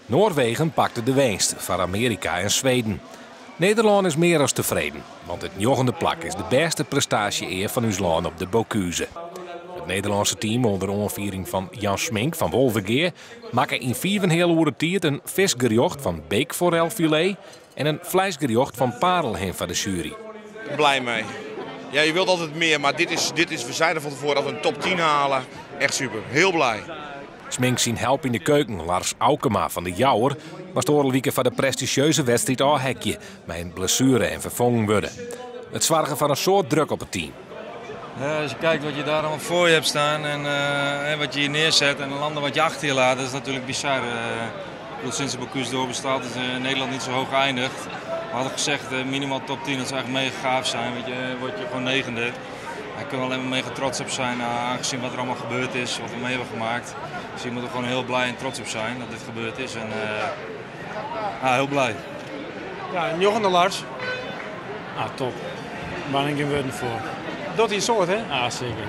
Noorwegen pakte de winst van Amerika en Zweden. Nederland is meer dan tevreden, want het 9e plak is de beste prestatie eer van ons land op de Bocuse. Het Nederlandse team onder onviering van Jan Smink van Wolvergeer maakte in 4,5 uur tijd een visgerjocht van beekforelfilet en een vleesgerjocht van parelhen van de jury. Blij mee. Ja, je wilt altijd meer, maar dit is we zeiden van tevoren dat we een top 10 halen. Echt super, heel blij. Smink zien help in de keuken. Lars Aukema van de Jouwer was doorlieken van de prestigieuze wedstrijd Hekje met een blessure en vervangen worden. Het zorgen van een soort druk op het team. Ja, als je kijkt wat je daar allemaal voor je hebt staan en wat je hier neerzet en de landen wat je achter je laat, dat is natuurlijk bizar. Sinds de Bocuse d'Or bestaat is Nederland niet zo hoog geëindigd. We hadden gezegd minimaal top 10, dat zou echt mega gaaf zijn. Weet je, word je gewoon 9e. Daar kunnen we alleen maar mega trots op zijn, aangezien wat er allemaal gebeurd is, wat we mee hebben gemaakt. Dus je moet er gewoon heel blij en trots op zijn dat dit gebeurd is. En heel blij. Ja, en Jochen de Lars. Top. Waar ik geen woorden voor. Dat is soort, hè? Ah, zeker.